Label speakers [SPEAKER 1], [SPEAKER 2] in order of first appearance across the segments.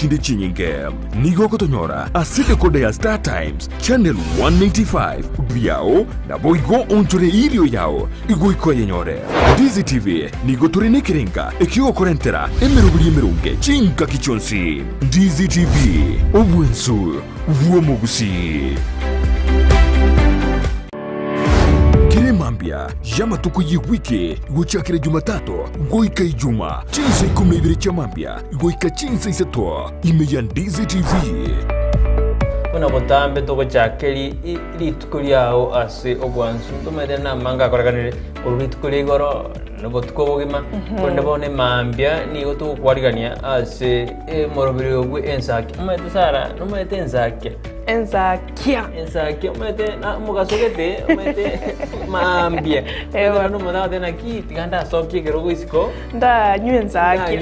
[SPEAKER 1] kinde chinyinge. Nigo kotonyora asite kode ya Star Times Channel 195 biao na boigo onchore irio yao igo ikoye nyore. Ndizi TV nigo turine kirenga ekio korentera emerubuli emerunge chinka kichonsi. Ndizi TV obwensu vuomugusi. Mambia yama tuko wiki guchakire Jumatatu goika Ijuma Chinsa 12 cha Mambia goika Chinsa Isato imeya Ndizi TV.
[SPEAKER 2] Muna botambe toko chakeli iritukuri yao ase obwansu tumede na manga koraganire uritukuri goro no tuko bogima konde bone Mambia ni goto kwarigania ase morobiri ogwe ensaki umete sara no mete ensaki
[SPEAKER 3] Enzakia
[SPEAKER 2] umete na mugasogete umete Mambia ewa no mona dena ki tiganda soki gerogo isiko
[SPEAKER 3] nda nyenzaki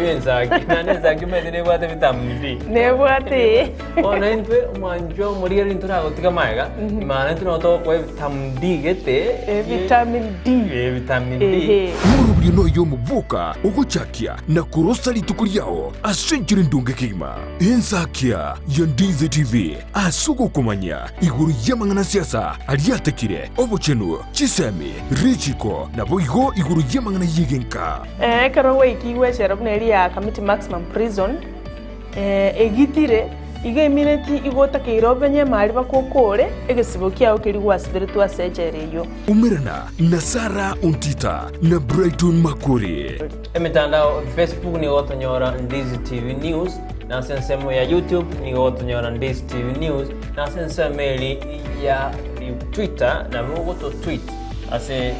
[SPEAKER 2] na nenzaki umete ne bwate vitamini
[SPEAKER 3] ne bwate
[SPEAKER 2] ona intwe manjo murigeri intura gotika maiga imana intu no to kwa vitamini gete vitamin D
[SPEAKER 1] murubiri no yo mubuka uguchakia na kurosali tukuri yao asenjire ndunge kima Enzakia ya Ndizi TV asugo kumanya iguru yamangana siasa aliatekire obochenu chisemi richiko na boigo iguru yamangana yigenka
[SPEAKER 3] karawe ikiwe sherabneri ya committee maximum prison egitire iga minute igota keirobenye mali bakokore egesibo kyao kiri wasibiritu asejereyo
[SPEAKER 1] umirana na Sara Untita na Brighton Makuri
[SPEAKER 2] emitandao Facebook ni otonyora Ndizi TV News na sensemo ya YouTube ni otonyora Ndizi TV News na sensemo ya Twitter na mwogoto tweet ase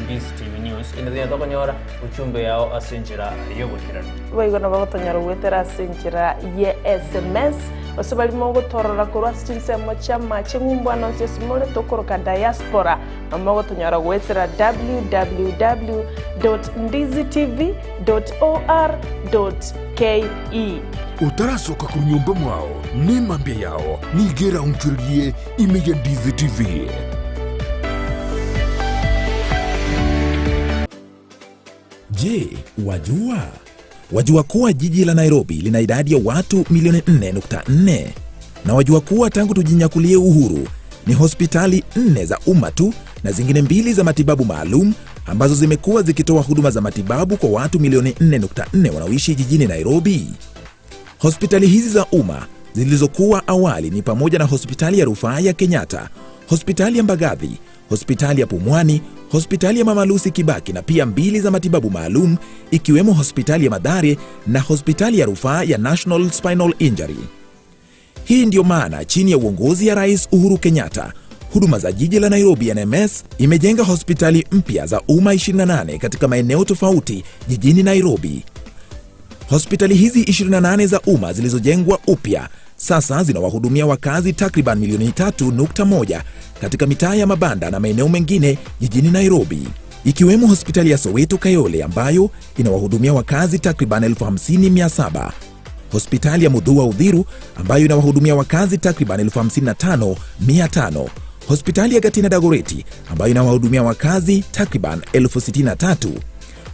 [SPEAKER 2] @Ndizi TV News inadhia tokonyora uchumbe yao asenjira yogotirana
[SPEAKER 3] baigona bagotonyora gwetera asenjira ye SMS osabali mogotorora korwa sinsemo chama chengumba no sesimole tokoroka diaspora mogotonyora gwetera www.ndizitv.or.ke
[SPEAKER 1] utarasoka ku nyumba mwao ni Mambia yao nigera umchurie imeya Ndizi TV.
[SPEAKER 4] Je, wajua kuwa jiji la Nairobi lina idadi ya watu milioni 4.4? Na wajua kuwa tangu tujinyakulie uhuru ni hospitali 4 za umma tu na zingine 2 za matibabu maalum ambazo zimekuwa zikitoa huduma za matibabu kwa watu milioni 4.4 wanaoishi jijini Nairobi. Hospitali hizi za umma zilizokuwa awali ni pamoja na hospitali ya rufaa ya Kenyatta, hospitali ya Mbagathi, hospitali ya Pumwani, hospitali ya Mama Lucy Kibaki na pia 2 za matibabu maalum ikiwemo hospitali ya Mathare na hospitali ya rufaa ya National Spinal Injury. Hii ndio maana chini ya uongozi ya Rais Uhuru Kenyatta, huduma za jiji la Nairobi NMS imejenga hospitali mpya za umma 28 katika maeneo tofauti jijini Nairobi. Hospitali hizi 28 za umma zilizojengwa upya sasa zinawahudumia wakazi takriban milioni 3.1 katika mitaa ya mabanda na maeneo mengine jijini Nairobi, ikiwemo hospitali ya Soweto Kayole ambayo inawahudumia wakazi takriban 50,700, hospitali ya Muthua Uthiru ambayo inawahudumia wakazi takriban 55,500, hospitali ya Gatina Dagoretti ambayo inawahudumia wakazi takriban 63,000,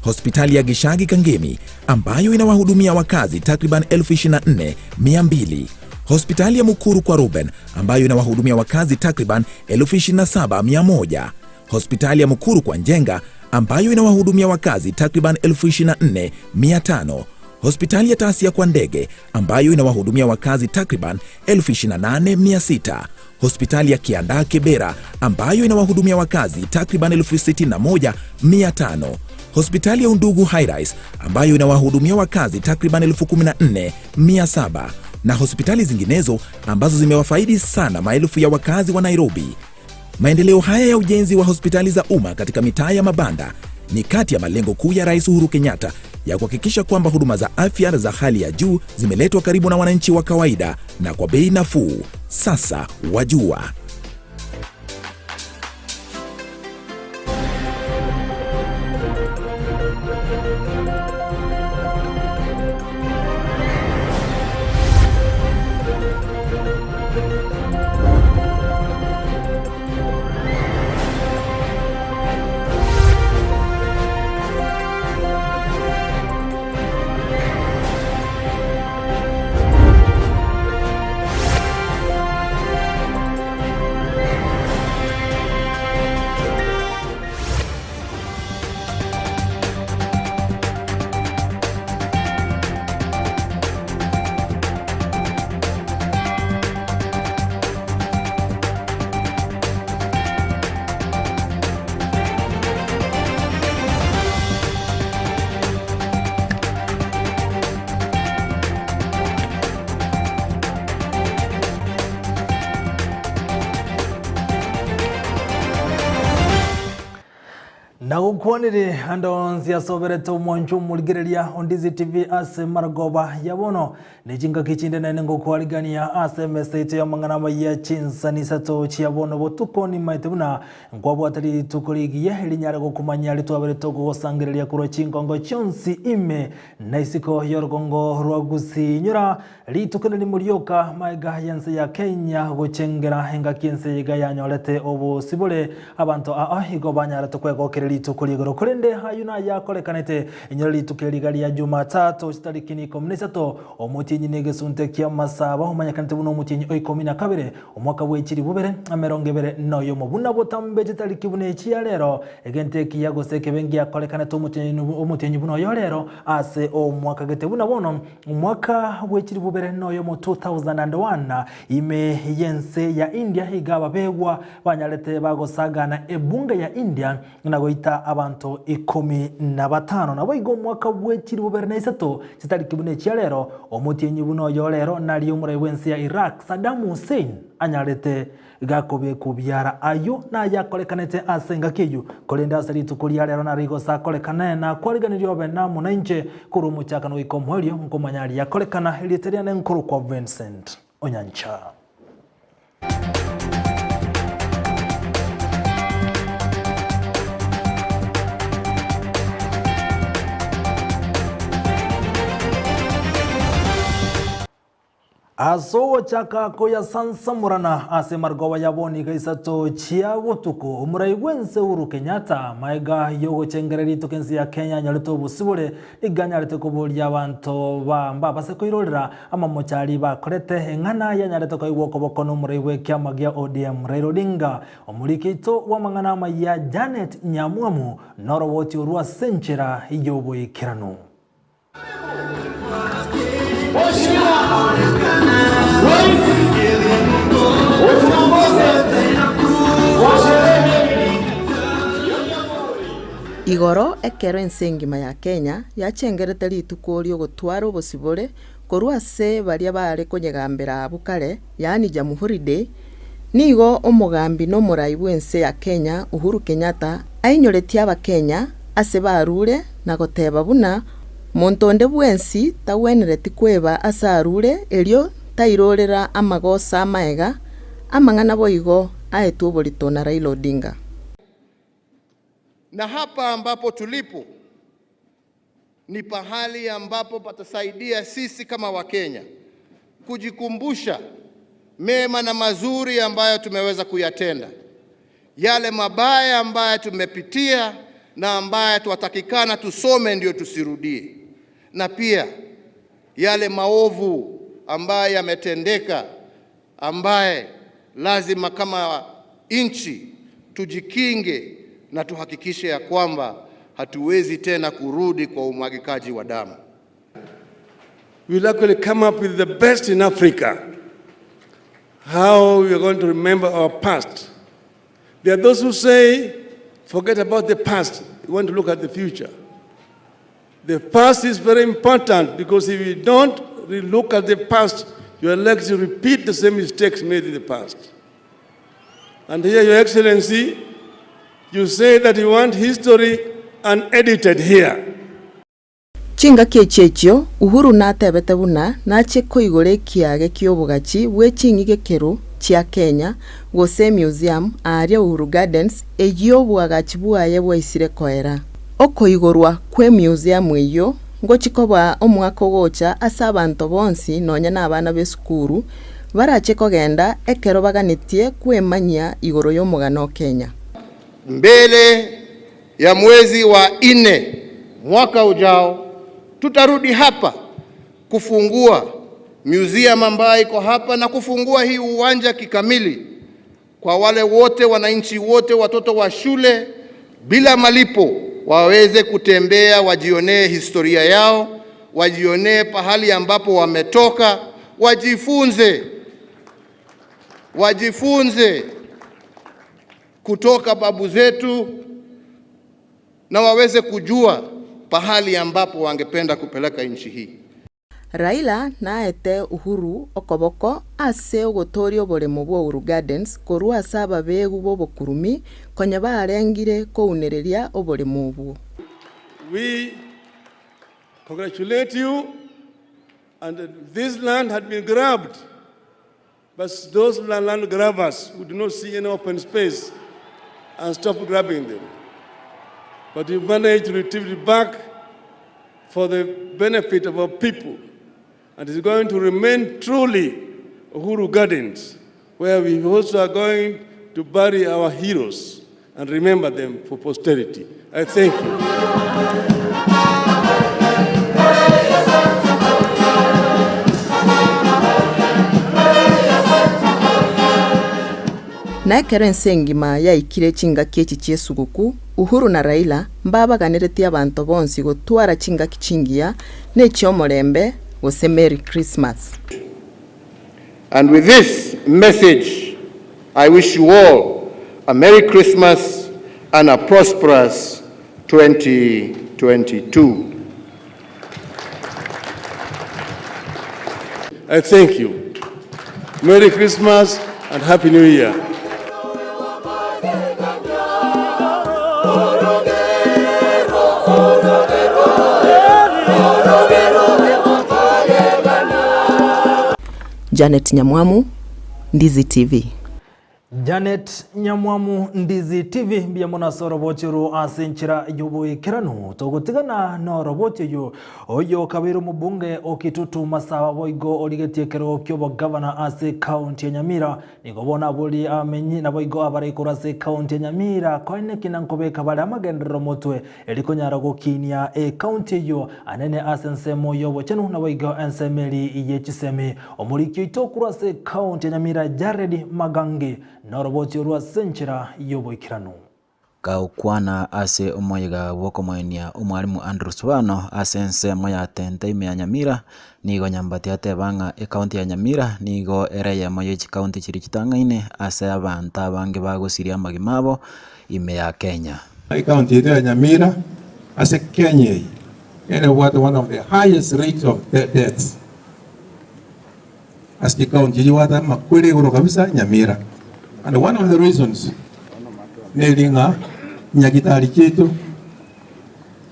[SPEAKER 4] hospitali ya Gishagi Kangemi ambayo inawahudumia wakazi takriban 24,200, hospitali ya Mukuru kwa Ruben ambayo inawahudumia wakazi takriban 27,100, hospitali ya Mukuru kwa Njenga ambayo inawahudumia wakazi takriban 24,500, hospitali ya Tasia kwa Ndege ambayo inawahudumia wakazi takriban 28,600, hospitali ya Kianda Kibera ambayo inawahudumia wakazi takriban 61,500, hospitali ya Undugu High Rise ambayo inawahudumia wakazi takriban 14,700 na hospitali zinginezo ambazo zimewafaidi sana maelfu ya wakazi wa Nairobi. Maendeleo haya ya ujenzi wa hospitali za umma katika mitaa ya mabanda ni kati ya malengo kuu ya Rais Uhuru Kenyatta ya kuhakikisha kwamba huduma za afya za hali ya juu zimeletwa karibu na wananchi wa kawaida na kwa bei nafuu. Sasa wajua.
[SPEAKER 5] na gukwanire andonzi asoberete umonju mulgireria Ndizi TV ase maragoba yabono nejinga kichinde nene ngokwarigania ase message ya mangana Amayia Chinsa Isato chiabono botuko ni maitebuna ngwabwatari tukurigiye elinyare gokumanya litwaberete gosangireria kuro chingongo chonsi ime naisiko yorgongo rwagusi nyura litukene ni murioka maiga yanse ya Kenya gochengera henga kiense yiga yanyorete obo sibole abantu igo banyara tukwego litukuri igoro kurende hayuna yakorekanete inyoro litukiri gari ya Jumatatu tariki 13 omutinyi negesunte kya masaba umanyakanete buno omutinyi 12 omwaka w'ekiri bubere amerongebere noyo mubuna botambeje tariki bune ya lero egente kiyagoseke bengi yakorekanete omutinyi buno yo lero ase omwaka gete buna bono omwaka w'ekiri bubere noyo mu 2001 ime yense ya India igaba begwa banyarete bagosagana ebunga ya India na goita abantu 15 nabo igo mwaka w'ekiri bubere na isato tariki bune ya lero omutinyi buno yo lero nali umure wensi ya Iraq Saddam Hussein anyarete gakobe kubyara ayo na yakorekanete asenga kiyu kolenda asari tukulia lero na rigo sa korekana na kwariganirio bena munenje kuru muchakano ikomwelio nkomanyari yakorekana iliteria nkuru kwa Vincent Onyancha. Aso chaka koya sansa murana ase margowa yaboni kaisato chia wotuko umurai wense Uhuru Kenyatta maiga yogo chengereri tokensi ya Kenya nyalito busibule iganya lete kubuli abantu ba base koirorera ama mochari ba korete engana ya nyalito kaiwoko bokono umurai we kyamagia ODM Raila Odinga omulikito wa mangana Amayia Janet Nyamwamu noro woti urua senchera iyobo ikiranu.
[SPEAKER 6] Igoro ekero ensengima ya Kenya yachengerete litukurio gutwara obosibore korwa se baria bare konyegambera abukare yani Jamhuri Day nigo omugambi no murai bwense ya Kenya Uhuru Kenyatta ainyoretia abakenya ase barure na goteba buna montonde bwensi tawenereti kweba asarure elio tairorera amagosa amaega amangana boigo aetu bolitona Raila Odinga.
[SPEAKER 7] Na hapa ambapo tulipo ni pahali ambapo patasaidia sisi kama Wakenya kujikumbusha mema na mazuri ambayo tumeweza kuyatenda, yale mabaya ambayo tumepitia na ambayo tuwatakikana tusome ndio tusirudie, na pia yale maovu ambayo yametendeka ambaye lazima kama nchi tujikinge na tuhakikishe ya kwamba hatuwezi tena kurudi kwa umwagikaji wa damu.
[SPEAKER 8] We'll actually come up with the best in Africa, how we are going to remember our past. There are those who say, forget about the past, we want to look at the future. The past is very important because if you don't look at the past, you are likely to repeat the same mistakes made in the past. And here, Your Excellency, you say that you want history unedited here.
[SPEAKER 6] Chinga kiechechio Uhuru natebete buna nache koigore kiage kiobogachi we chingige keru chia Kenya gose museum aria Uhuru Gardens egiobwagachi bwaye bwaisire koera okoigorwa kwe museum eyo ngochikoba omwaka gocha asa abantu bonsi nonya nabana besukuru barache kogenda ekero baganitie kwemanya igoro y'omugano Kenya.
[SPEAKER 7] Mbele ya mwezi wa 4 mwaka ujao tutarudi hapa kufungua museum ambayo iko hapa na kufungua hii uwanja kikamili kwa wale wote wananchi wote watoto wa shule bila malipo waweze kutembea wajionee historia yao, wajionee pahali ambapo wametoka, wajifunze kutoka babu zetu na waweze kujua pahali ambapo wangependa kupeleka nchi hii.
[SPEAKER 6] Raila naete Uhuru okoboko ase ogotoria oboremo bwa Uhuru Gardens korwa ase ababegu bobokurumi konya barengire kounereria oboremo obwo.
[SPEAKER 8] We congratulate you, and this land had been grabbed, but those land grabbers who do not see any open space and stop grabbing them. But you managed to retrieve it back for the benefit of our people. And it's going to remain truly Uhuru Gardens, where we also are going to bury our heroes and remember them for posterity. I thank you.
[SPEAKER 6] Naekero ensengima yaikire chingaki echi chiesuguku Uhuru na Raila mbabaganiretie abantu bonsi gotwara chingaki chingia nechiomorembe gose Merry Christmas.
[SPEAKER 7] And with this message, I wish you all a Merry Christmas and a prosperous 2022.
[SPEAKER 8] I thank you. Merry Christmas and Happy New Year.
[SPEAKER 6] Janet Nyamwamu, Ndizi TV.
[SPEAKER 5] Janet Nyamwamu, Ndizi TV bia mona so roboti ru asenchira yobo ikiranu togotigana no roboti yo oyo kabiru mubunge okitutu masawa boigo oligetie kero kyobo governor ase county ya Nyamira nigobona buli amenyi na boigo abare kurase county ya Nyamira koine kinankobeka bale amagendero motwe elikonyara gokinia county yo anene asensemo yobo chenu na boigo ensemeli yechisemi omurikyo itokurase county ya Nyamira Jared Magangi na roboti rwa senchira yobo ikiranu.
[SPEAKER 9] Kaukwana ase omoyiga wokomoenia omwalimu Andrew Swano asense moya tente ime ya Nyamira nigo nyambati atebanga county ya Nyamira nigo ereye moyo county chiri chitangaine ase abantu abange bagosiria magimabo ime ya Kenya.
[SPEAKER 10] County ya Nyamira ase Kenya ene what one of the highest rates of deaths as the county jiwata makwele goro kabisa Nyamira. And one of the reasons nelinga nyagitari chetu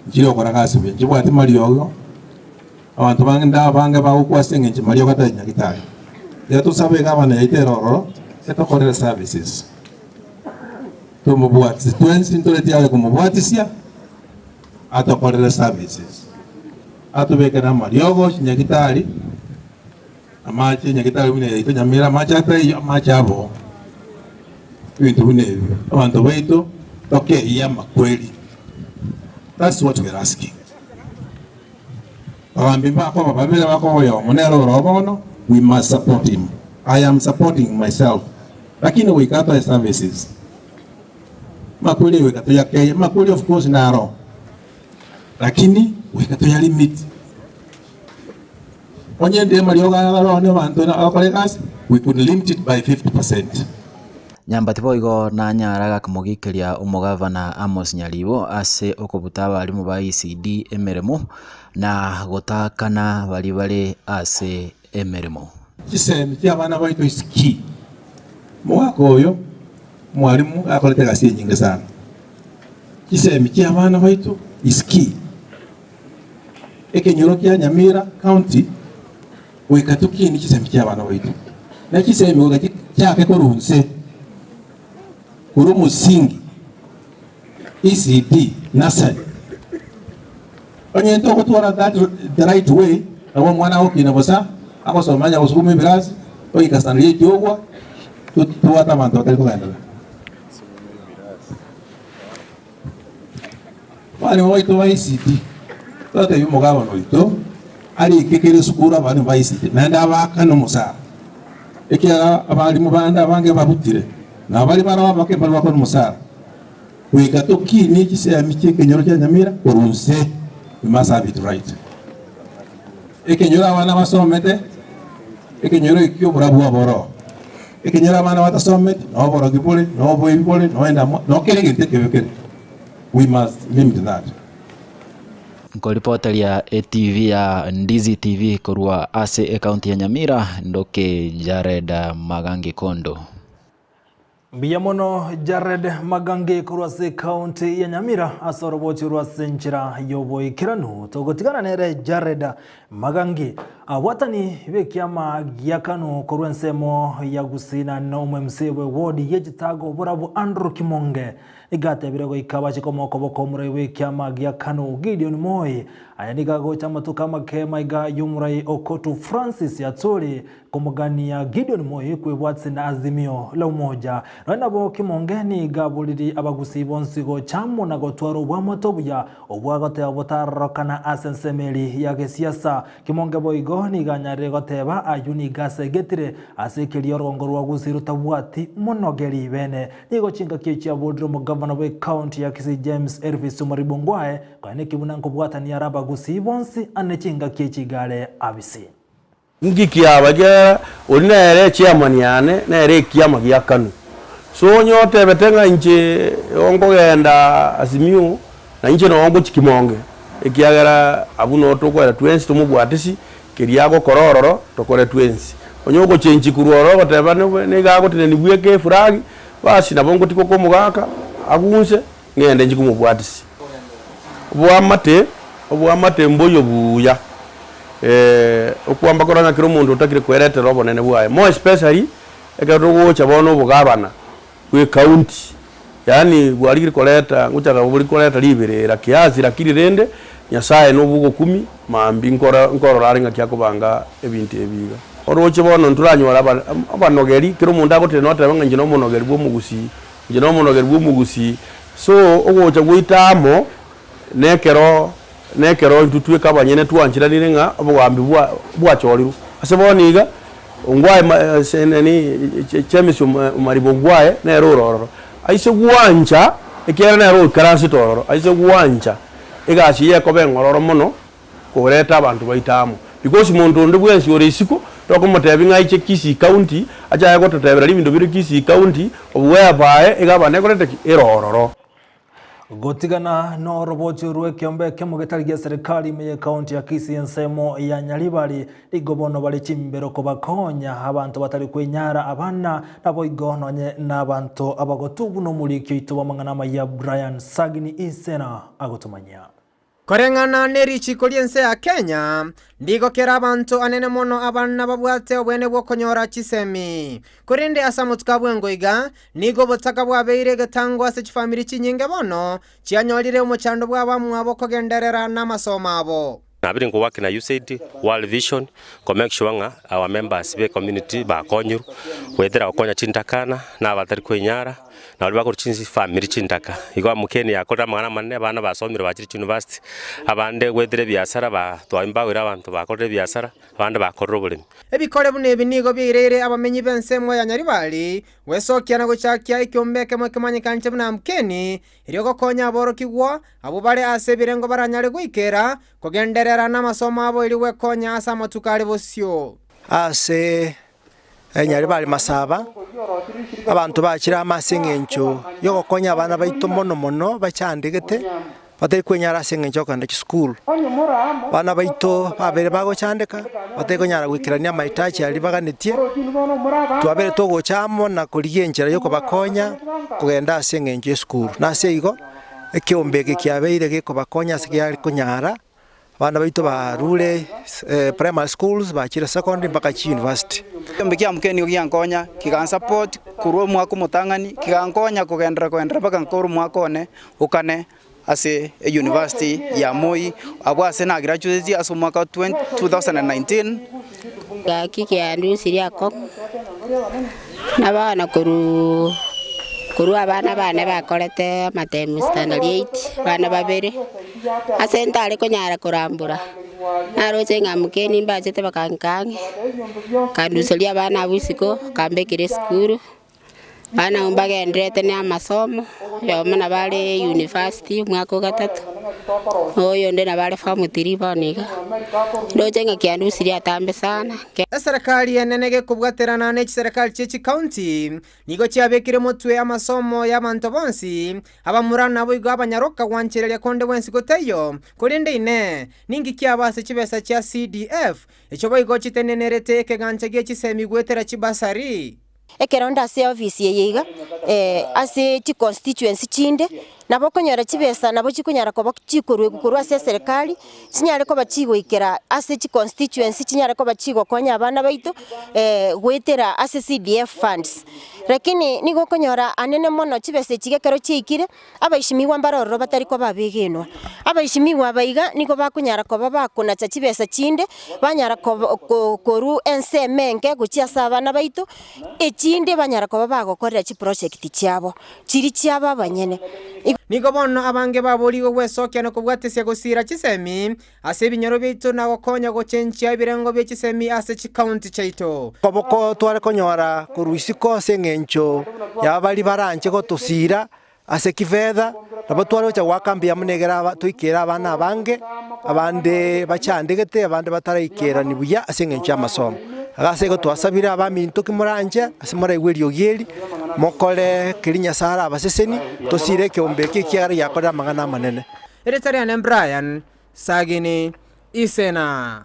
[SPEAKER 10] njiro koragasi bye jibwati maliogo abantu bangenda bange bagukwasenge nchimalio kata nyagitari yato sabe gabana yaiteroro etokorera services tumubwati twensi ntoleti yale kumubwatisia atokorera services atubekera maliogo nyagitari amache nyagitari mine yaito Nyamira machata machabo bintu bunebi abantu baito ya makweli. That's what we're asking. We must support him. I am supporting myself. Lakini wikata services. Makweli wikata ya Kenya. Makweli of course naro. Lakini wikata ya limit. Onye ndema we could limit it by 50%.
[SPEAKER 9] Nyambati boigo na nyaraga kumugikiria umugavana Amos Nyaribo ase okubuta balimu ba ECD emeremo na gotakana bali ase emeremo.
[SPEAKER 10] Kisemi kyabana baito is key. Mwaka oyo mwalimu akolete gasi nyingi sana. Kisemi kyabana baito is key. Ekenyoro kya Nyamira county wekatuki ni kisemi kyabana baito. Na kisemi ogati kyake korunse kuru musingi ECD nasari onye ntoko tuwara that the right way abo mwana okina bosa akosomanya usukumi birazi oyikasanlie jogwa tuwata manto tali kugandala wale waito wa ECD tote yumugabo noito ali kekere sukura bali ba ECD nanda abakano musa ekia abali mubanda bange babutire na bali barawa bakemba bakon musara wikatoki ni kise amiche kenyoro kya Nyamira korunse we must have it right ekenyora wana basomete ekenyoro ikyo burabu aboro ekenyora wana watasomete no boro gipole no boyipole no enda no kelege tekebekere we must limit that.
[SPEAKER 9] nkoripoteria TV ya Ndizi TV korwa ase county ya Nyamira ndoke Jared Magangi Kondo.
[SPEAKER 5] Biyamono Jared Magangi korwa ase county ya Nyamira asorobochi rwa senchira yoboy kiranu togotigana nere Jared Magangi awatani bekiama gyakano korwa nsemo ya gusina no msewe wodi yejitago burabu Andrew Kimonge igate birego ikabachi komoko bokomure bekiama gyakano Gideon Moi ayaniga gocha matuka makema iga yumrai Okotu Francis Yatsuri komugania Gideon Moi kwebwatsi na azimio la umoja nabo Kimongeni gabuliri abagusi bonsi go chamo na gotwaro bwa motobuya obwagote abotarokana asensemeli ya gesiasa Kimonge boigo ni ganyare goteba ayuni gase getire asekeli orongorwa gusiru tabwati monogeri bene nigo chinga kichi abodro mo governor we county ya Kisii James Elvis Maribongwae kane kibunanko bwata ni araba gusi bonsi anechinga kichi gale abisi
[SPEAKER 11] ngiki abaje onere chairman yane nere kiyama gyakanu so nyote betenga nche ongo genda azimio na nche no ongo Kimonge ekiagara abuno tokwera 20 tumubwatisi kiriago korororo tokore 20 onyogo chenchi kuroro bateba ne gago tene nibweke furagi basi nabongo tikoko mugaka agunse ngende njikumubwatisi obwamate mboyo buya okwamba koranga kiro mundu utakire kwerete robo nene bwaye mo especially ekatogo chabono bugabana kwe county yani bwali koleta nguchaka buli koleta liberera kiazi lakini rende nyasaye no bugo 10 mambi nkoro raringa kyakubanga ebintu ebiga oroche bono nturanyora abanogeri kiro mundu agote note banga ngino monogeri bwo mugusi so ogocha gwitamo nekero ntutwe kabanyene twanchira nirenga obwambi bwachoriru aseboniga ongwaye seneni chemisho Maribongwae na rororo aise gwancha ekera na ro karasi tororo aise gwancha egachi ye kobe ngororo muno kureta abantu baitamo because muntu ndi bwensi ore isiko tokomotebi ngaiche Kisii county acha yago totebera libindo biro Kisii county obwe bae egabane korete erororo
[SPEAKER 5] gotigana no robochi ruwe kiombe kemo getarigia serikali meye county ya Kisii ensemo ya Nyaribari ligobono bali chimbero ko bakonya abantu batari kwenyara abana nabo igononye n'abantu abagotubu no muri kyoito bamangana ya Brian Sagini Isena agotumanya
[SPEAKER 12] korengana nerichi koliense ya Kenya ndigo kera abantu anene mono abana babwate obwene bwo konyora chisemi kurinde asamutuka bwengoiga nigo botaka bwabeire gatangwa se family chinyinge bono chianyolire umuchando bwabamwe abo kogenderera n'amasomo abo
[SPEAKER 13] nabiri ngo work na USAID World Vision ko make sure nga our members be community ba konyuru wethera okonya chintakana na abatari kwenyara na wali bakuru chinzi family chintaka igwa mukeni yakora mwana manne abana basomire bakiri university abande wethere byasara ba twaimbagira abantu bakore byasara abande bakorro bulimi
[SPEAKER 12] ebikore bune binigo birere abamenyi bensemo ya Nyaribari wesokia na guchakia ikyombeke mwekemanyikanche buna mkeni irigo konya aboro kigwa abo bare ase birengo baranyare gwikera kogenderera n'amasomo abo iriwe konya asa matukari bosyo
[SPEAKER 14] ase Nyaribari masaba abantu bakira amasengencho yo gokonya abana baito mono bachandegete batari kwenyara asengencho kanda school bana baito babere bago chandeka batari kwenyara gwikirania maitachi ali baganetie twabere togo chamo na kurigenjera yo kobakonya kugenda asengencho school na seigo ekiombege kiabeire ge kobakonya sikyali kunyara bana baito ba rule primary schools bakira secondary mpaka university
[SPEAKER 15] mbikia mkeni ugiankonya kigan support kurwo mwako mutangani kigankonya kugendera baka nkoro mwakone ukane ase university ya Moi abwase na graduate aso mwaka 2019
[SPEAKER 16] gaki ya ndusi yako nabana kuru abana bane bakorete matemu standard 8 bana babere asenta ale konyara kurambura naroche ngamukeni mbachete bakankange kanduselia bana busiko kambekire skuru bana umbage ndrete ne amasomo ya mwana bale university mwako gatatu oyo ndena bale famu tiribonika ndojenga kiandu siri atambe sana.
[SPEAKER 12] Serikali enenege kubwaterana n'eki serikali cy'eki county nigo cyabekire mutwe amasomo y'abantu bonsi abamurana nabo igo abanyaroka wanchererya konde wensi goteyo kurinde ine ningi kyabase kibesa cya CDF ekyo boigo kitenenerete keganche g'ekisemi gwetera kibasari
[SPEAKER 17] ekeronda ase office yeyiga ase chi constituency chinde nabo konyora chibesa nabo chikunyara ko bachikorwe gukorwa ase serikali chinyare ko bachigoikera ase chi constituency chinyare ko bachigo konya abana baitu gwetera ase CDF funds lakini nigo konyora anene mono chibesa chigekero chikire abaishimiwa mbaroro batari ko babegenwa abaishimiwa baiga nigo bakunyara ko babakuna cha chibesa chinde banyara ko koru ensemenke guchia sabana baitu chinde banyara ko bagokorera chi project cyabo chiri cyaba banyene
[SPEAKER 12] nigo bono abange baburigo gwesokya no kubwatesia gusira chisemi ase binyoro bitu na gokonya gochenchia ibirengo bye chisemi ase chi county chaito
[SPEAKER 14] koboko tware konyora kuruisiko sengencho yabali baranje gotosira ase kiveda nabo tware cha wakambia munegera tuikera abana abange abande bachandegete abande bataraikera nibuya ase ngencho amasomo agase go twasabira abaminto kimuranje asimara igwerio geri mokole kirinya sara abaseseni tosire kyombeke kyari yakora mangana manene
[SPEAKER 12] Eritarian Brian Sagini Isena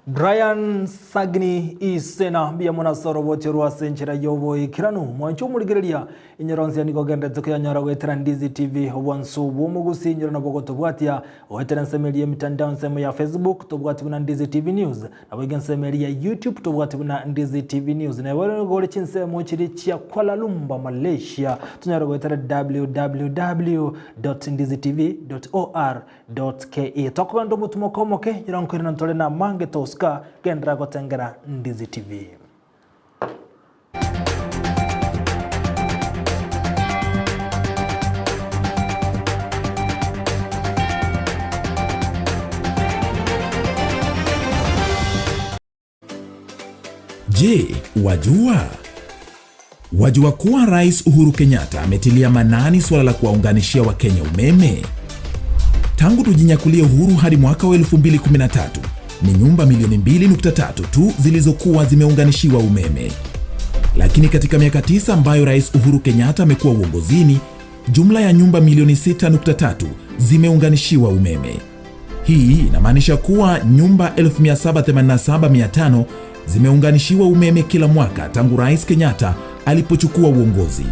[SPEAKER 5] Brian Sagni Isena bia mona soro bocherwa senchera yobo ikiranu mwancho muligereria inyoronzi nigo gendete kuyanyara gwetera Ndizi TV obwansu bumugusi nyoro na bogoto bwatia wetera nsemelie mitandao nsemo ya Facebook tobwati buna Ndizi TV News na bwegensemeli ya YouTube tobwati buna Ndizi TV News na wale ngole chinsemo chiri chia Kuala Lumpur Malaysia tunyara gwetera www.ndizitv.or.ke tokwando mutumokomoke yirankwirina ntole na mange toska gendra gotengera Ndizi TV.
[SPEAKER 4] Je, wajua kuwa Rais Uhuru Kenyatta ametilia manani suala la kuwaunganishia Wakenya umeme? Tangu tujinyakulie uhuru hadi mwaka wa 2013 ni nyumba milioni 2.3 tu zilizokuwa zimeunganishiwa umeme. Lakini katika miaka 9 ambayo Rais Uhuru Kenyatta amekuwa uongozini, jumla ya nyumba milioni 6.3 zimeunganishiwa umeme. Hii inamaanisha kuwa nyumba 1787,500 zimeunganishiwa umeme kila mwaka tangu Rais Kenyatta alipochukua uongozi.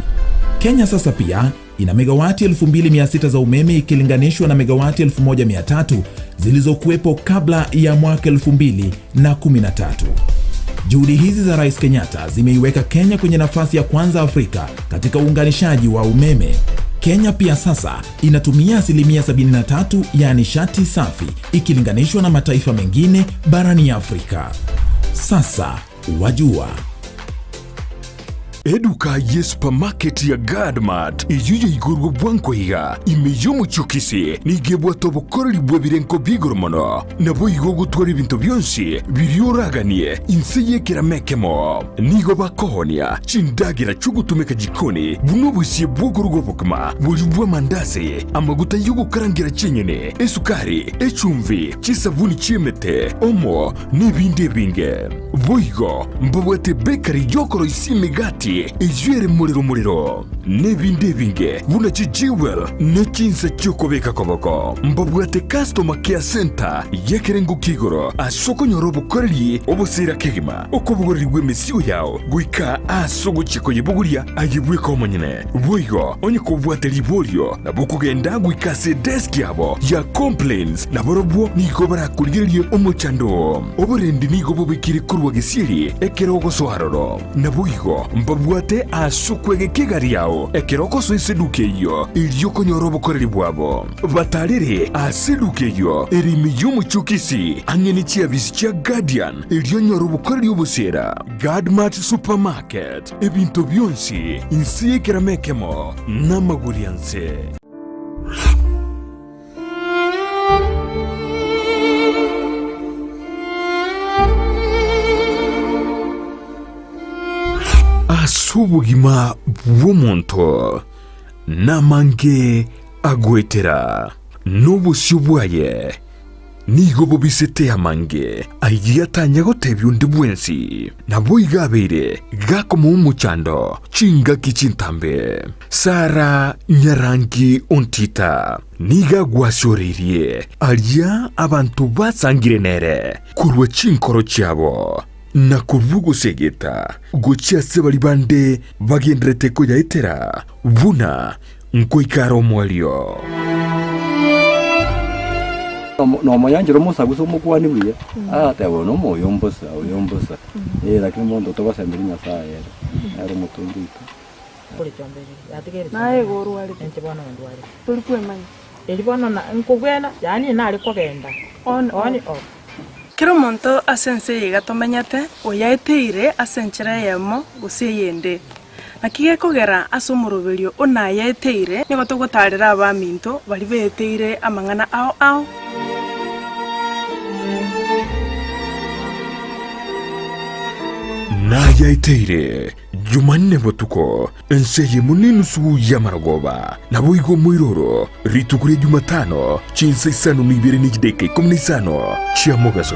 [SPEAKER 4] Kenya sasa pia ina megawati 2600 za umeme ikilinganishwa na megawati 1300 zilizokuwepo kabla ya mwaka 2013. Juhudi hizi za Rais Kenyatta zimeiweka Kenya kwenye nafasi ya kwanza Afrika katika uunganishaji wa umeme. Kenya pia sasa inatumia 73% ya nishati safi ikilinganishwa na mataifa mengine barani Afrika. Sasa wajua.
[SPEAKER 1] Eduka ye supermarket ya Gadmart iyuyo igurgo bwanko higa imeyomo chukisi nigebwa tobokoreri bwebirenko bigoromono nabo igogo twari bintu byonsi biryoraganie inseye kiramekemo nigo bakohonia chindagira chugutumeka jikoni buno busiye bwogorugo bukma bulibwa mandazi amaguta yugo karangira chenyene esukari echumvi chisabuni chimete omo nebinde binge boigo mbobwete bakery yokoro isimigati ijwere muliro nebinde binge buna chijiwel nechinsa chokobeka koboko mbobwate customer care center yekerengo kigoro asoko nyorobo koreli obusira kegima okobugorigwe mesiyo yao guika asoko chiko yebuguria ayibwe komonyene boigo onye kobwate libolio na bokugenda guika se desk yabo ya complaints na borobwo niko barakuligerie omochando oborendi nigo bobikiri kurwa gisiri ekerogo soharoro na boigo mbobwate asukwege kigari yao ekeroko so iseduke yo iliyoko nyorobo koreli bwabo batarire aseduke yo erimi y'umuchukisi angeni chiabisi chia Guardian iliyo nyorobo koreli obusera Gadmart Supermarket ebintu byonsi insiye kiramekemo namagurianse. Asubugima bw'omuntu namange agwetera Nubu siubwaye. Nigo bobisete amange. Aigiyatanya gotebyo ndibwensi. Nabo igabere. Gako mumuchando. Chinga kichintambe. Sara nyarangi ontita. Niga gwashorerie. Alia abantu basangirenere. Kurwa chinkoro chiabo. Na kuvugo segeta. Gochia sebalibande. Bagendrete koya etera. Vuna. Nkoikaro mwalio.
[SPEAKER 18] No moyanjiro musaguso mukwani buye atebo no moyombosa oyombosa lakini mondo to basembiri nyasaye ari mutundika
[SPEAKER 19] kuri cyambere yategere
[SPEAKER 3] naye goru ari
[SPEAKER 19] ente bana ndwari
[SPEAKER 3] turi kwemanya
[SPEAKER 19] eri bana na nkugwena yani nari kogenda on off
[SPEAKER 3] kero monto asense yigatomenyate oyaeteire asenchera yemo guseyende nakige kogera asumurubirio ona yaeteire nigoto gotarira abaminto bali beteire amangana ao
[SPEAKER 1] Naya iteire Jumanne botuko enseye muninu su yamaragoba Naboigo muiroro ritukure Jumatano Chinsa Isano nibere nijideke Kumnisano Chiamogaso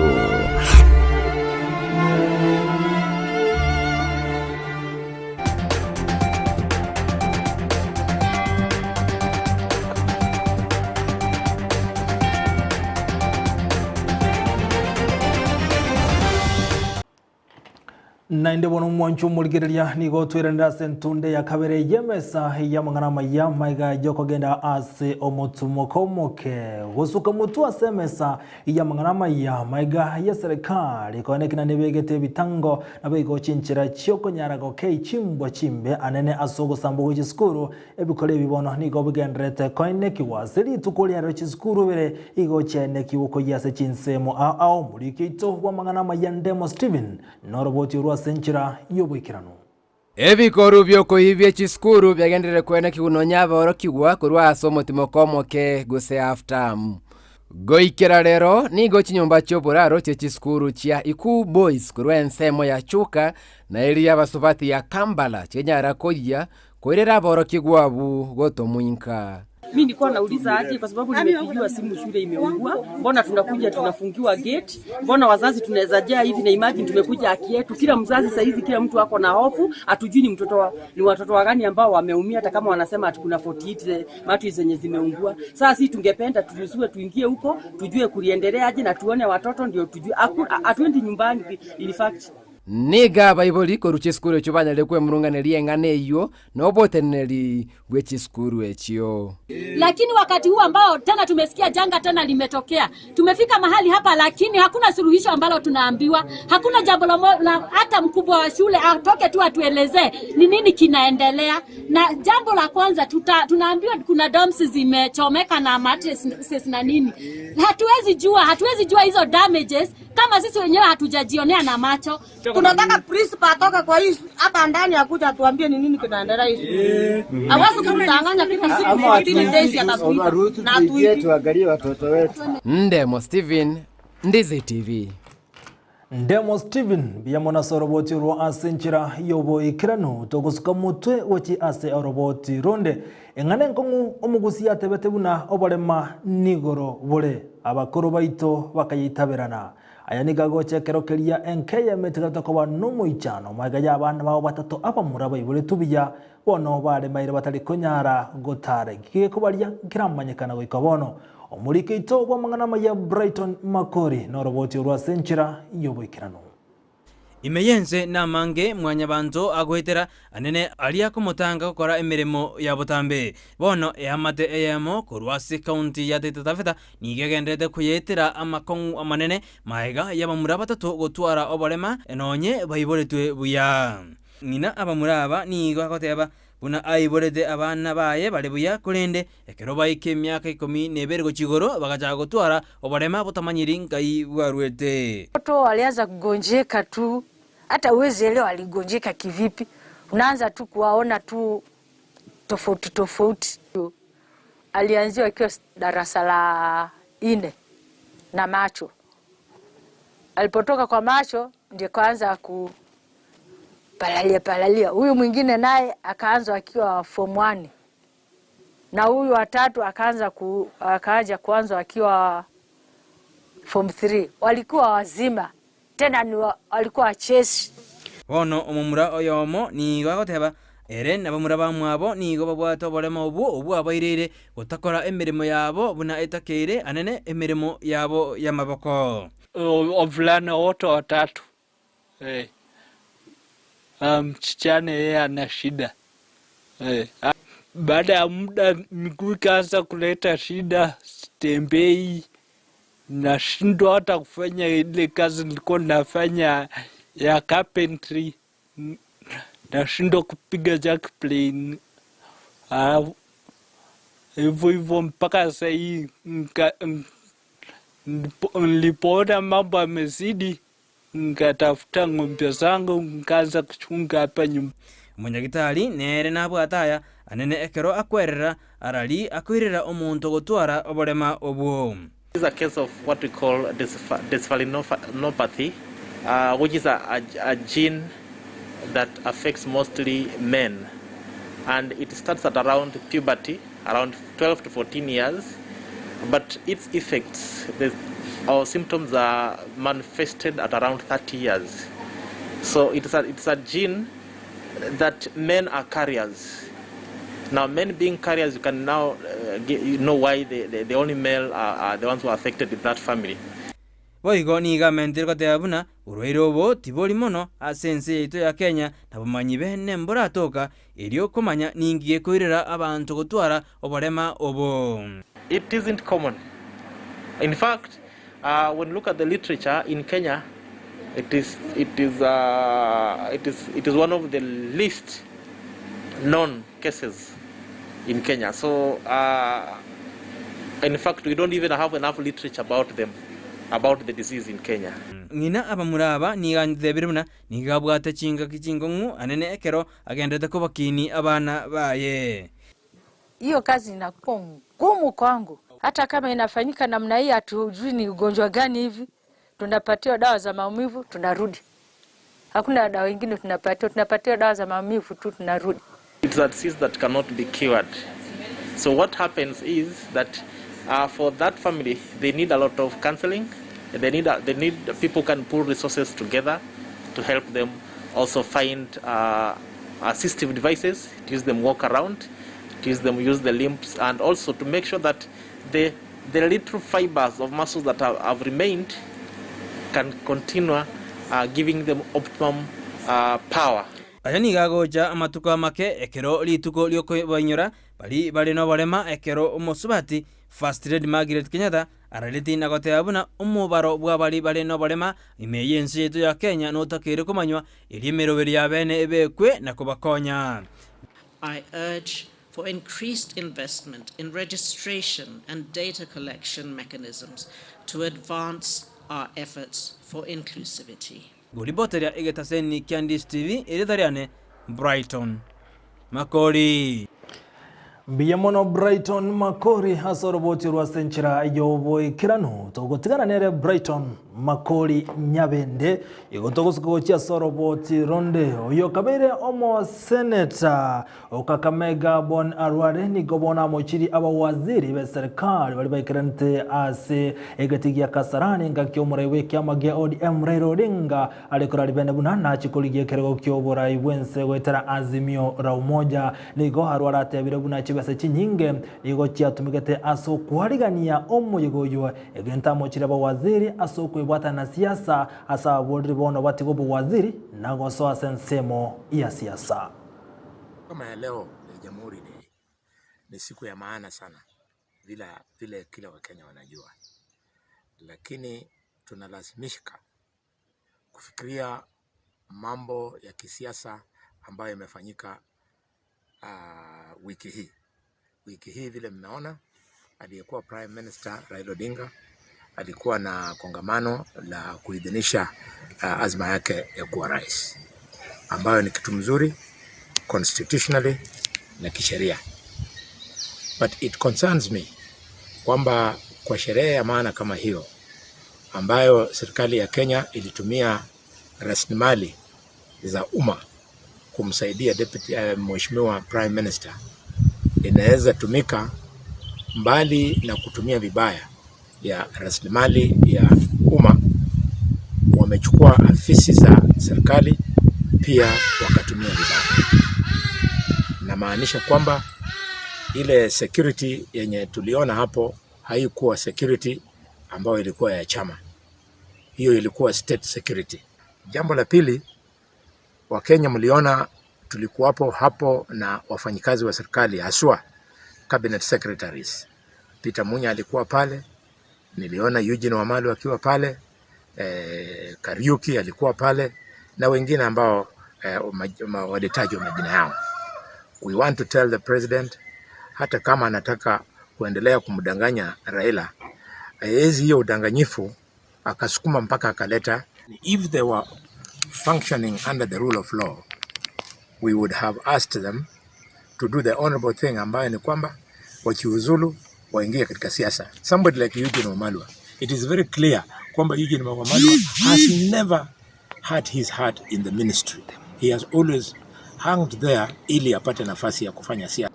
[SPEAKER 5] Nainde bono mwanchu mulgereria nigo twirenda sentunde ya kabere yemesa ya mangana ya maiga joko genda ase omotumokomoke gosuka mutu asemesa ya mangana ya maiga ya serikali kone kina nebegete bitango nabego chinchira chioko nyarago ke chimbwa chimbe anene asogo sambugo chiskuru ebikole bibono nigo bigendrete kone kiwasiri tukoli ya chiskuru bere igo chene kiwoko yase chinsemo ao mulikito wa mangana ya Ndemo Steven noroboti ruwa senchira yobwikirano
[SPEAKER 20] ebikoru byokohibye chiskuru byagendere kwene kigunonya boro kigwa kurwa asomo timokomoke gose after goikera rero nigo chinyomba choboraro che chiskuru chia iku boys kurwa ensemo ya chuka na eri abasubati ya Kambala chenyara koya koirera boro kigwa bu goto mwinka.
[SPEAKER 21] Mimi nilikuwa nauliza aje kwa sababu nimepigiwa simu shule imeungua. Mbona tunakuja tunafungiwa gate? Mbona wazazi tunaweza jaa hivi na imagine tumekuja haki yetu. Kila mzazi sasa hivi kila mtu wako na hofu, hatujui ni watoto wagani ambao wameumia hata kama wanasema ati kuna 48 matu zenye zimeungua. Sasa sisi tungependa tulisue tuingie huko, tujue kuliendelea aje na tuone watoto ndio tujue. Atuendi nyumbani in fact.
[SPEAKER 20] Niga baiboli koruche skuru chubanya lekwe murunganeli engane iyo noboteneli gwechi skuru echio.
[SPEAKER 22] Lakini wakati huu ambao tena tumesikia janga tena limetokea, tumefika mahali hapa lakini hakuna suluhisho ambalo tunaambiwa, hakuna jambo la hata mkubwa wa shule atoke tu atuelezee ni nini kinaendelea. Na jambo la kwanza tunaambiwa kuna dorms zimechomeka na mattresses na nini. Hatuwezi jua hizo damages kama sisi wenyewe hatujajionea na macho.
[SPEAKER 23] Tunataka principal atoke kwa hii hapa ndani akuja tuambie ni nini kinaendelea hivi. Hawezi kumtanganya kila siku 15 days atapita. Na
[SPEAKER 24] tuangalie watoto wetu.
[SPEAKER 20] Ndemo Steven, Ndizi TV.
[SPEAKER 5] Ndemo Steven biyamona soroboti ro asenchira yobo ikirano togosuka mutwe wachi ase roboti ronde engane nkongu omugusi yatebete buna obolema nigoro bole abakoro baito bakayitaberana aya nigago chekerokeria enkeya metigata ko banomo ichano magaja abana babo batatu abamura bayibule tubiya bono bale maire batali konyara gotare kike ko barya kiramanyekana go ikabono omulike ito bwa mangana ya Brighton Makori noroboti rwa senchira yobwikirano
[SPEAKER 25] imeyenze namange mwanyabanzo agwetera anene ali akomotanga gukora emirimo ya butambe bono ehamate eyemo kurwasi county ya Taita nigegendete kuyetera amakongu amanene maiga yabamura batatu gutwara oborema enonye bayiboretwe buya ngina abamuraba nigo akoteba buna aiborete abana baye bali buya kurende ekero baike myaka 12 gochigoro bagaja gutwara oborema butamanyiri ngai bwarwete
[SPEAKER 26] watoto walianza kugonjeka tu hata uwezi elewa aligonjeka kivipi unaanza tu kuwaona tu tofauti alianziwa akiwa darasa la 4 na macho alipotoka kwa macho ndiye kaanza palalia huyu mwingine naye akaanza akiwa form 1 na huyu watatu akaja kwanza akiwa form 3. Walikuwa wazima tena walikuwa wachesi.
[SPEAKER 25] Ono omumura oyomo ni gwagoteba ere nabamura bamwabo nigo babwata oborema obu abairire gutakora emirimo yabo buna etakeire anene emirimo yabo y'amaboko.
[SPEAKER 2] Wavulana wote watatu. Msichana yeye ana shida. Baada ya muda miguu ikaanza kuleta shida, sitembei, nashindwa hata kufanya ile kazi nilikuwa nafanya ya carpentry, nashindwa kupiga jack plane. Hivyo mpaka sasa hii nilipoona mambo yamezidi, nikatafuta ng'ombe zangu nikaanza kuchunga hapa nyumba.
[SPEAKER 25] Munyagitari nere nabwataya anene ekero akwerera arali akwirira omuntu gutwara oborema obuo.
[SPEAKER 6] This is a case of what we call desvalinopathy, which is a gene that affects mostly men, and it starts at around puberty, around 12 to 14 years, but its effects or symptoms are manifested at around 30 years. So it's a gene that men are carriers. Now, men being carriers, you can now know why the only male are the ones who are affected in that family.
[SPEAKER 25] Boigo ni gamentir ko teabuna urweiro bo tiboli mono asense yaitu ya Kenya nabumanyi bene mbora toka elio komanya ningiye koirera abantu gutwara oborema obo.
[SPEAKER 6] It isn't common. In fact, when you look at the literature in Kenya, it is one of the least known cases in Kenya. So, in fact, we don't even have enough literature about them, about the disease in Kenya.
[SPEAKER 25] Ngina abamuraba ni gandebiruna ni gabwata chinga kichingongu anene ekero agendete kubakini abana baye.
[SPEAKER 26] Hiyo kazi inakuwa ngumu kwangu. Hata kama inafanyika namna hii hatujui ni ugonjwa gani hivi. Tunapatiwa dawa za maumivu tunarudi. Hakuna dawa nyingine tunapatiwa dawa za maumivu tu tunarudi.
[SPEAKER 6] It's a disease that cannot be cured. So what happens is that for that family they need a lot of counseling. They need people can pull resources together to help them also find assistive devices, teach them walk around, teach them use the limbs, and also to make sure that the little fibers of muscles that have remained can continue giving them optimum power.
[SPEAKER 25] Ayani gagoja amatuko make ekero lituko lyoko banyora bali no barema ekero umusubati First Lady Margaret Kenyatta araliti nagote abuna umubaro bwa bali no barema imeyensi yetu ya Kenya no takere kumanywa elimeroberi ya bene ebekwe na kubakonya.
[SPEAKER 7] I urge for increased investment in registration and data collection mechanisms to advance our efforts for inclusivity.
[SPEAKER 25] Goliboteria egetaseni Candice TV eridariane Brighton Makori.
[SPEAKER 5] Biyamono Brighton Makori hasoroboti rwasenchira yobo ikirano togotigana nere Brighton Makori Nyabende igotogosukochia soroboti ronde oyo kabere omo senator okakamega bon arware ni gobona mochiri abawaziri be serikali bali baikirante ase egatigia kasarani ngakyo murewe kyamagia ODM Raila Odinga alikora libene bunana chikoligie kerego kyobora ibwense wetera azimio ra umoja nigo harwara atebire buna chibese chinyinge nigo chiatumigete aso kuharigania omuyigoyo egenta mochiri abawaziri aso kwibwata na siasa asa bodri bono batigo waziri nagoso sensemo ya siasa.
[SPEAKER 8] Kama ya leo ya Jamhuri ni siku ya maana sana vile kila Wakenya wanajua, lakini tunalazimika kufikiria mambo ya kisiasa ambayo yamefanyika wiki hii vile mmeona aliyekuwa Prime Minister Raila Odinga alikuwa na kongamano la kuidhinisha azma yake ya kuwa rais, ambayo ni kitu mzuri constitutionally na kisheria. But it concerns me kwamba kwa sherehe ya maana kama hiyo ambayo serikali ya Kenya ilitumia rasilimali za umma kumsaidia Mheshimiwa Prime Minister, inaweza tumika mbali na kutumia vibaya ya rasilimali ya umma. Wamechukua afisi za serikali pia wakatumia vibaya. Na maanisha kwamba ile security yenye tuliona hapo haikuwa security ambayo ilikuwa ya chama. Hiyo ilikuwa state security. Jambo la pili, Wakenya mliona tulikuwapo hapo na wafanyikazi wa serikali, haswa cabinet secretaries. Peter Munya alikuwa pale, niliona Eugene Wamalwa akiwa pale, Kariuki alikuwa pale na wengine ambao walitajwa majina yao. We want to tell the president, hata kama anataka kuendelea kumdanganya Raila, haiwezi hiyo udanganyifu akasukuma mpaka akaleta. If they were functioning under the rule of law, we would have asked them to do the honorable thing, ambayo ni kwamba wakiuzulu waingie katika siasa. Somebody like Eugene Wamalwa, it is very clear kwamba Eugene Wamalwa has never had his heart in the ministry. He has always hanged there ili apate nafasi ya kufanya siasa.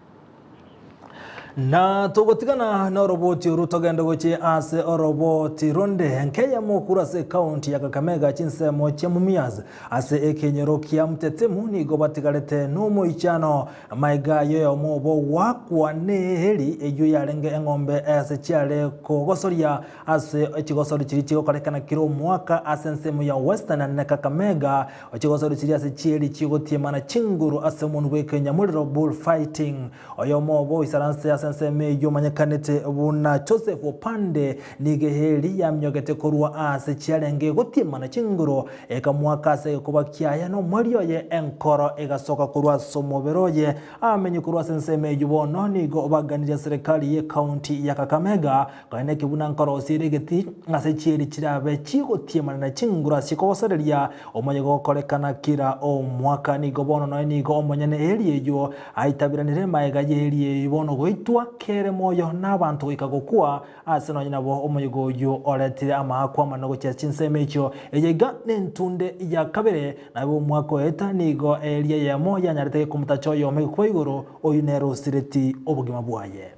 [SPEAKER 5] Na tugotigana na roboti urutogenda goche ase roboti ronde nkeya mokura se county ya Kakamega Chinsa moche mumiaz ase ekenyero kia mtetemu ni gobatigarete no moichano maiga yoyo mobo wakwa neheri ejo yarenge engombe ase chiale kogosoria ase echigosori chirichiko korekana kiro mwaka ase nsemu ya Western na Kakamega echigosori chiri ase chieli chigotie mana chinguru ase munwe Kenya muliro bull fighting oyo mobo isaranse ase nseme yomanyakanete buna Joseph Opande nigeheri ya myogete korwa ase chiarenge gotimana chinguro eka mwaka ase kuba kiaya no mwario ye enkoro egasoka korwa somoberoye amenye korwa nseme yubono nigo baganira serikali ye county ya Kakamega kane kibuna nkoro osiregeti ase chieri chirabe chigotimana na chingura sikosereria omoye gokorekana kira o mwaka nigo bono no nigo omonyane erie yo aitabiranire maega ye yubono goitwa kere moyo n'abantu ikagokua ase no nyinabo omuyigo yo oretire amakwa manogo cya Chinsemecho eyega nentunde ya kabere nabo mwako eta nigo elia ya moya nyarete kumutacho yo megwa igoro oyunero sireti obugima bwaye.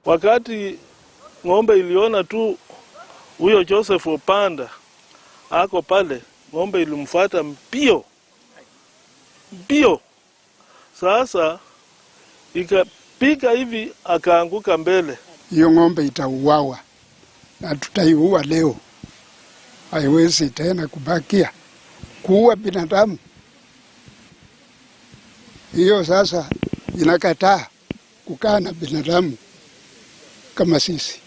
[SPEAKER 9] Wakati ng'ombe iliona tu huyo Joseph Opanda ako pale, ng'ombe ilimfuata mbio. Sasa ikapika hivi akaanguka mbele.
[SPEAKER 10] Hiyo ng'ombe itauawa na tutaiua leo. Haiwezi tena kubakia kuua binadamu. Hiyo sasa inakataa kukaa na binadamu kama sisi.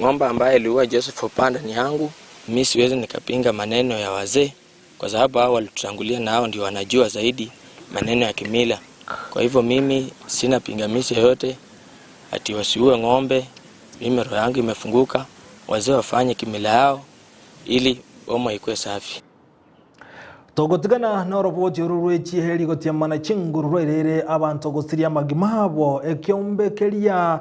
[SPEAKER 11] Ng'ombe ambaye aliua Joseph Opanda ni yangu. Mimi siwezi nikapinga maneno ya wazee kwa sababu hao walitutangulia na hao ndio wanajua zaidi maneno ya kimila. Kwa hivyo mimi sina pingamizi yoyote ati wasiue ng'ombe. Mimi roho yangu imefunguka, wazee wafanye kimila yao ili boma ikuwe safi.
[SPEAKER 5] Togotigana noroboti ururwe chiheri gotiamana chinguru rere abantu gosiria magimabo ekyombe kelia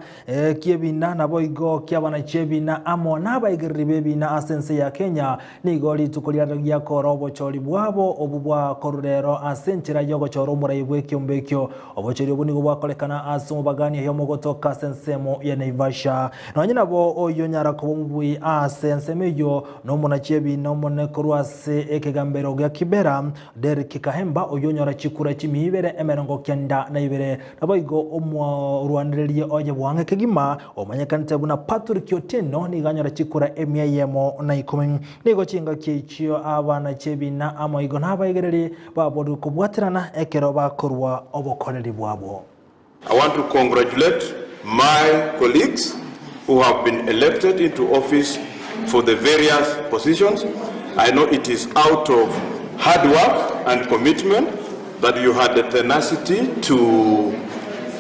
[SPEAKER 5] kiebina nabo igo kyabana chebina amo nabaigiribe bina asense ya Kenya nigoli tukulia ya korobo choli bwabo obubwa korero asenchira yogo choro muraibwe kyombe kyo obochiri obuni gwa kolekana asumu bagani yomo gotoka sensemo ya Naivasha nanyina bo oyo nyara ko mubui asense meyo no mona chebina no mone korwase ekegambero gya kibe Derek Kahemba oyonyora chikura chimibere emerongo kenda na ibere naboigo omwa Rwanderie oje bwange kegima omanyakante buna Patrick Oteno ni ganyora chikura emyayemo na 10 nigo chinga kichio abana chebina amoigo nabayigereri babodu kubwatirana ekero bakorwa obokoreri bwabo.
[SPEAKER 13] I want to congratulate my colleagues who have been elected into office for the various positions. I know it is out of hard work and commitment that you had the tenacity to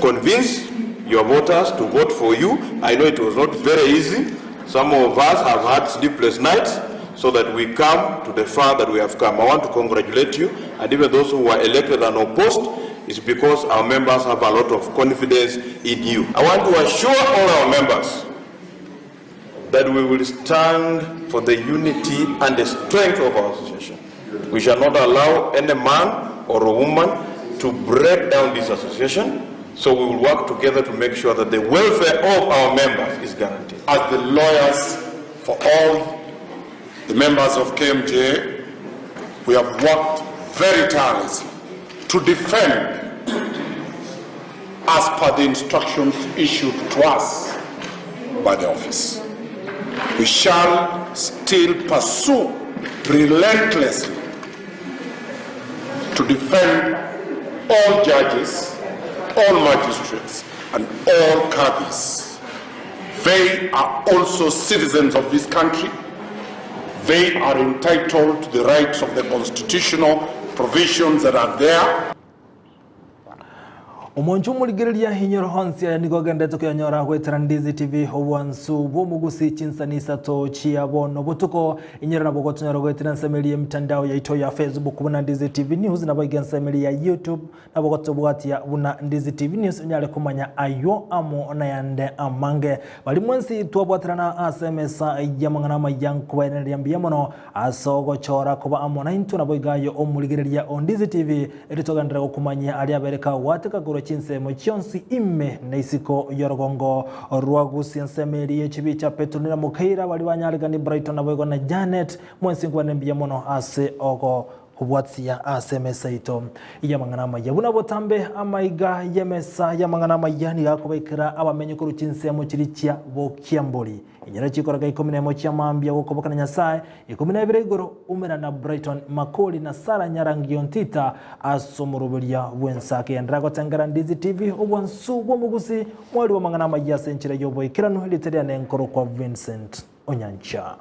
[SPEAKER 13] convince your voters to vote for you. I know it was not very easy. Some of us have had sleepless nights so that we come to the far that we have come. I want to congratulate you, and even those who were elected and opposed, is because our members have a lot of confidence in you. I want to assure all our members that we will stand for the unity and the strength of our association. We shall not allow any man or a woman to break down this association. So we will work together to make sure that the welfare of our members is guaranteed.
[SPEAKER 4] As the lawyers for all the members of KMJ, we have worked very tirelessly to defend as per the instructions issued to us by the office. We shall still pursue relentlessly to defend all judges, all magistrates, and all cadis. They are also citizens of this country. They are entitled to the rights of the constitutional provisions that are there.
[SPEAKER 5] Umonchu muligirelia hinyoro honsia nigo gendete kuyanyora kwetera Ndizi TV owansu bomugusi Chinsa Isato chiabono butuko inyera nabo gotonyora kwetera nsemelie mtandao ya ito ya Facebook buna Ndizi TV News nabo igensemelie ya YouTube nabo gotobwati ya buna Ndizi TV News unyale kumanya ayo amo na yande amange bali mwensi tuwabwatirana asemesa yamangana mayankuba yanaliambia mono asogo chora kuba amo na intu nabo igayo omuligirelia Ndizi TV eritoga ndira kumanya aliabereka wateka guru Chinsa mochionsi ime na isiko yorogongo ruagusi nsemelie chibicha Petronila Mukaira wali wanyarigani Brighton na bogo na Janet mwensi ngwanembia mono ase ogo kubwatia asemesa ito yamangana maya buna botambe amaiga yemesa yamangana maya ni yakobekera abamenye ko Chinsa mochirichya bokiamboli inyara chikoraga 11 cyamambya gukobokana nyasaye 12 igoro umera na Brighton Makoli na Sara Nyarangiyo ntita asumurubulia wensake yandrago tangara Ndizi TV obwansu bwomugusi mwali wamangana maya senchira yoboy kirano hiliteria nenkoro kwa Vincent Onyancha.